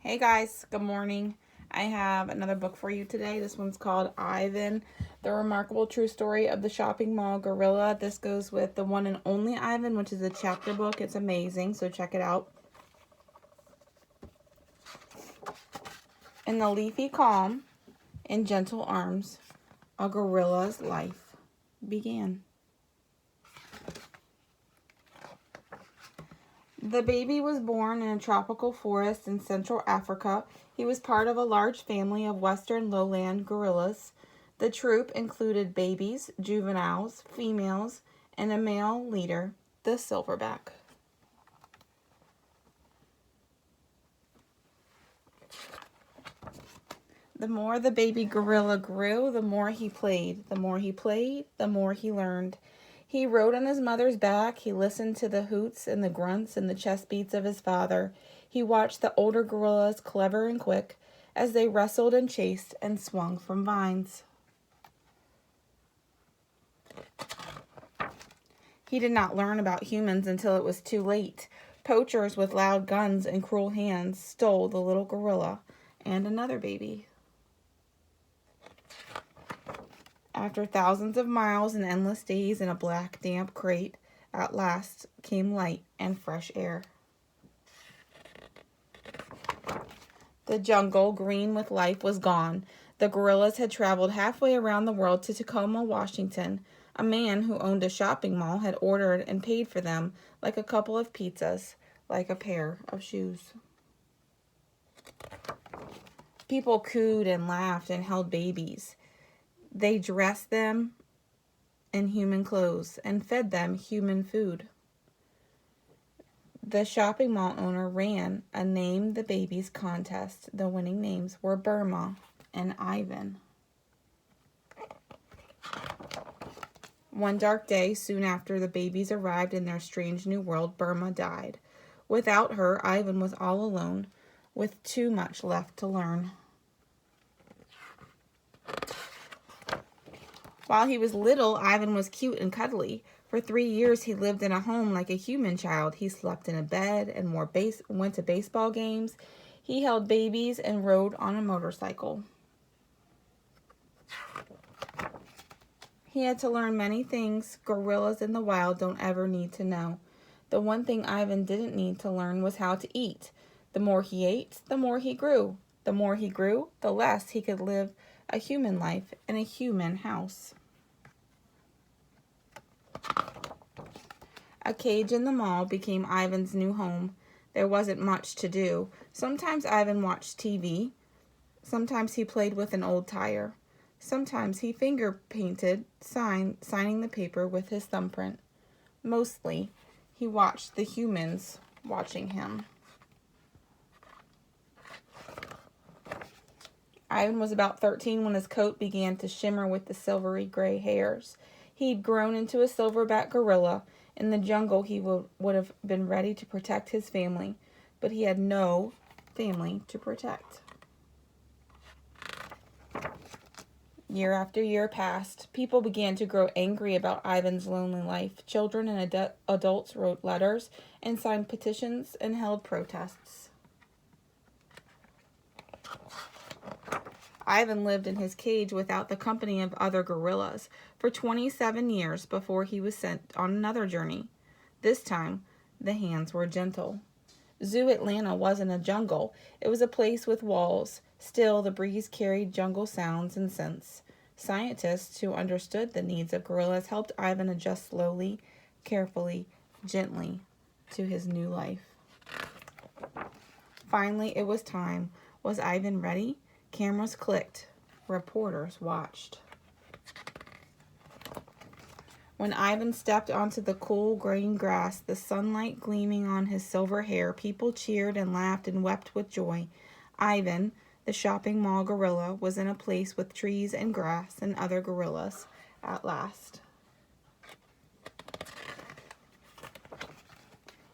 Hey guys, good morning. I have another book for you today. This one's called Ivan, The Remarkable True Story of the Shopping Mall Gorilla. This goes with The One and Only Ivan, which is a chapter book. It's amazing, so check it out. In the leafy calm and gentle arms, a gorilla's life began. The baby was born in a tropical forest in Central Africa. He was part of a large family of western lowland gorillas. The troop included babies, juveniles, females, and a male leader, the silverback. The more the baby gorilla grew, the more he played. The more he played, the more he learned. He rode on his mother's back. He listened to the hoots and the grunts and the chest beats of his father. He watched the older gorillas, clever and quick, as they wrestled and chased and swung from vines. He did not learn about humans until it was too late. Poachers with loud guns and cruel hands stole the little gorilla and another baby. After thousands of miles and endless days in a black, damp crate, at last came light and fresh air. The jungle, green with life, was gone. The gorillas had traveled halfway around the world to Tacoma, Washington. A man who owned a shopping mall had ordered and paid for them like a couple of pizzas, like a pair of shoes. People cooed and laughed and held babies. They dressed them in human clothes and fed them human food. The shopping mall owner ran a Name the Babies contest. The winning names were Burma and Ivan. One dark day, soon after the babies arrived in their strange new world, Burma died. Without her, Ivan was all alone, with too much left to learn. While he was little, Ivan was cute and cuddly. For 3 years, he lived in a home like a human child. He slept in a bed and went to baseball games. He held babies and rode on a motorcycle. He had to learn many things gorillas in the wild don't ever need to know. The one thing Ivan didn't need to learn was how to eat. The more he ate, the more he grew. The more he grew, the less he could live a human life in a human house. A cage in the mall became Ivan's new home. There wasn't much to do. Sometimes Ivan watched TV. Sometimes he played with an old tire. Sometimes he finger painted, signing the paper with his thumbprint. Mostly, he watched the humans watching him. Ivan was about 13 when his coat began to shimmer with the silvery gray hairs. He'd grown into a silverback gorilla. In the jungle, he would have been ready to protect his family, but he had no family to protect. Year after year passed. People began to grow angry about Ivan's lonely life. Children and adults wrote letters and signed petitions and held protests. Ivan lived in his cage without the company of other gorillas for 27 years before he was sent on another journey. This time, the hands were gentle. Zoo Atlanta wasn't a jungle. It was a place with walls. Still, the breeze carried jungle sounds and scents. Scientists who understood the needs of gorillas helped Ivan adjust slowly, carefully, gently to his new life. Finally, it was time. Was Ivan ready? Cameras clicked. Reporters watched. When Ivan stepped onto the cool green grass, the sunlight gleaming on his silver hair, people cheered and laughed and wept with joy. Ivan, the shopping mall gorilla, was in a place with trees and grass and other gorillas at last.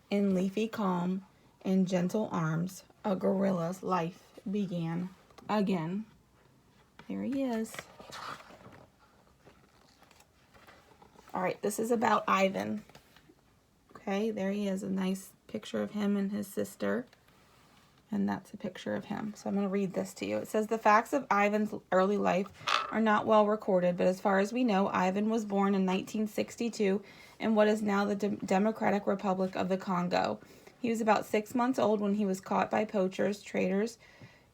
In leafy calm and gentle arms, a gorilla's life began again. There he is. All right, this is about Ivan. Okay, there he is, a nice picture of him and his sister. And that's a picture of him. So I'm going to read this to you. It says, the facts of Ivan's early life are not well recorded, but as far as we know, Ivan was born in 1962 in what is now the Democratic Republic of the Congo. He was about 6 months old when he was caught by poachers, traders,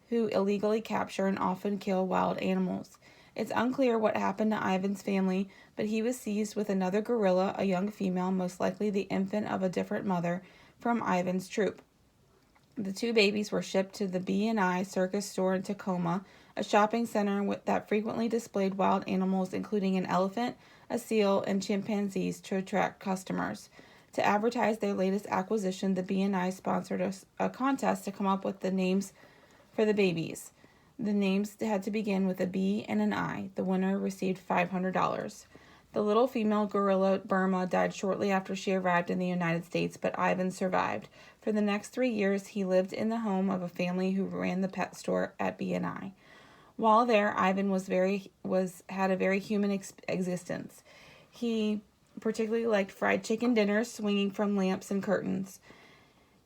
who illegally capture and often kill wild animals. It's unclear what happened to Ivan's family, but he was seized with another gorilla, a young female, most likely the infant of a different mother, from Ivan's troop. The two babies were shipped to the B&I Circus store in Tacoma, a shopping center that frequently displayed wild animals including an elephant, a seal, and chimpanzees to attract customers. To advertise their latest acquisition, the B&I sponsored a contest to come up with the names for the babies. The names had to begin with a B and an I. The winner received $500. The little female gorilla, Burma, died shortly after she arrived in the United States, but Ivan survived. For the next 3 years, he lived in the home of a family who ran the pet store at B&I. While there, Ivan had a very human existence. He particularly liked fried chicken dinners swinging from lamps and curtains.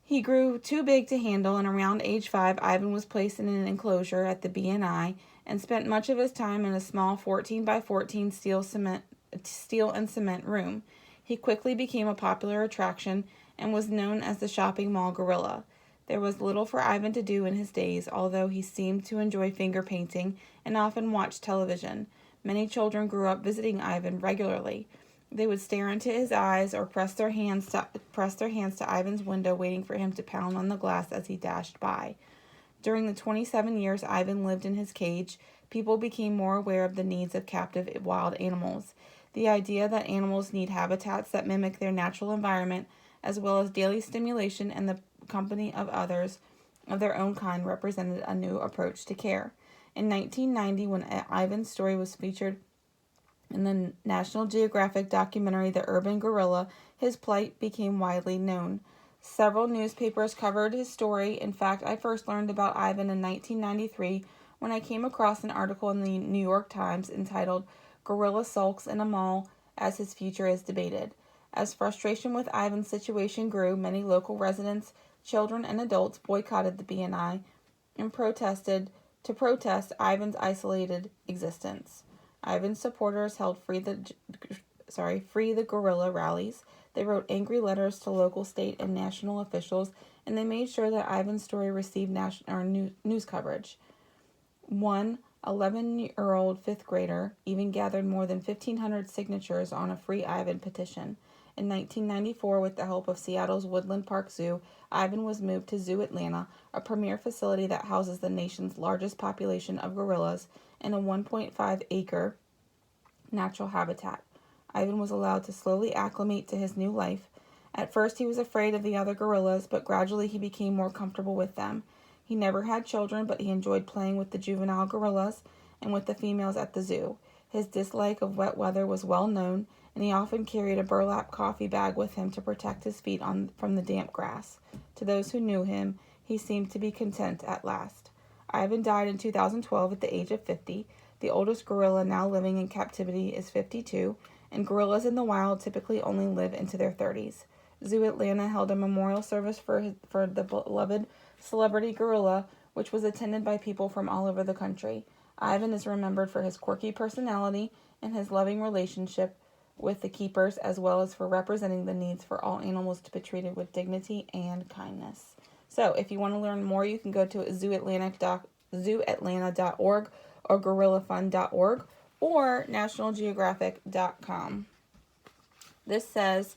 He grew too big to handle, and around age 5, Ivan was placed in an enclosure at the B&I and spent much of his time in a small 14 by 14 steel and cement room. He quickly became a popular attraction and was known as the shopping mall gorilla. There was little for Ivan to do in his days, although he seemed to enjoy finger painting and often watched television. Many children grew up visiting Ivan regularly. They would stare into his eyes or press their hands to Ivan's window, waiting for him to pound on the glass as he dashed by. During the 27 years Ivan lived in his cage, people became more aware of the needs of captive wild animals. The idea that animals need habitats that mimic their natural environment, as well as daily stimulation and the company of others of their own kind, represented a new approach to care. In 1990, when Ivan's story was featured in the National Geographic documentary The Urban Gorilla, his plight became widely known. Several newspapers covered his story. In fact, I first learned about Ivan in 1993 when I came across an article in the New York Times entitled "Gorilla Sulks in a Mall as His Future is Debated." As frustration with Ivan's situation grew, many local residents, children, and adults boycotted the B&I and protest Ivan's isolated existence. Ivan's supporters held Free the Gorilla rallies. They wrote angry letters to local, state, and national officials, and they made sure that Ivan's story received news coverage. One 11-year-old fifth grader even gathered more than 1,500 signatures on a Free Ivan petition. In 1994, with the help of Seattle's Woodland Park Zoo, Ivan was moved to Zoo Atlanta, a premier facility that houses the nation's largest population of gorillas in a 1.5-acre natural habitat. Ivan was allowed to slowly acclimate to his new life. At first, he was afraid of the other gorillas, but gradually he became more comfortable with them. He never had children, but he enjoyed playing with the juvenile gorillas and with the females at the zoo. His dislike of wet weather was well known, and he often carried a burlap coffee bag with him to protect his feet from the damp grass. To those who knew him, he seemed to be content at last. Ivan died in 2012 at the age of 50. The oldest gorilla now living in captivity is 52, and gorillas in the wild typically only live into their 30s. Zoo Atlanta held a memorial service for the beloved celebrity gorilla, which was attended by people from all over the country. Ivan is remembered for his quirky personality and his loving relationship with the keepers, as well as for representing the needs for all animals to be treated with dignity and kindness. So, if you want to learn more, you can go to zooatlanta.org or gorillafund.org or nationalgeographic.com. This says,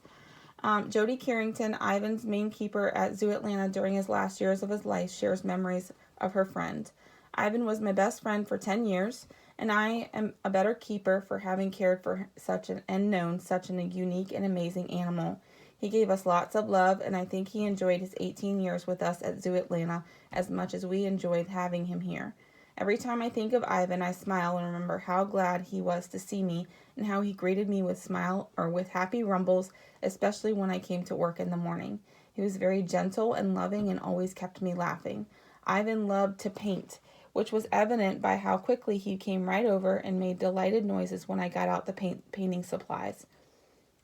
Jody Carrington, Ivan's main keeper at Zoo Atlanta during his last years of his life, shares memories of her friend. Ivan was my best friend for 10 years, and I am a better keeper for having cared for known such a unique and amazing animal. He gave us lots of love, and I think he enjoyed his 18 years with us at Zoo Atlanta as much as we enjoyed having him here. Every time I think of Ivan, I smile and remember how glad he was to see me and how he greeted me with happy rumbles, especially when I came to work in the morning. He was very gentle and loving and always kept me laughing. Ivan loved to paint, which was evident by how quickly he came right over and made delighted noises when I got out the painting supplies.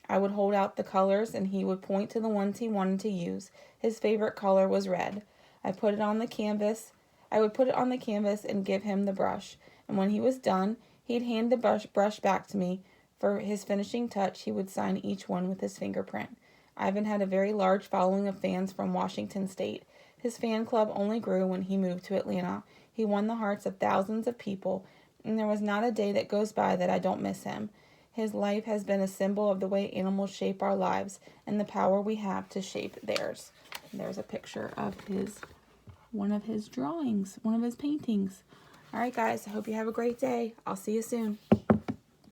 I would hold out the colors and he would point to the ones he wanted to use. His favorite color was red. I would put it on the canvas and give him the brush. And when he was done, he'd hand the brush back to me. For his finishing touch, he would sign each one with his fingerprint. Ivan had a very large following of fans from Washington State. His fan club only grew when he moved to Atlanta. He won the hearts of thousands of people, and there was not a day that goes by that I don't miss him. His life has been a symbol of the way animals shape our lives and the power we have to shape theirs. And there's a picture of one of his drawings, one of his paintings. All right, guys, I hope you have a great day. I'll see you soon.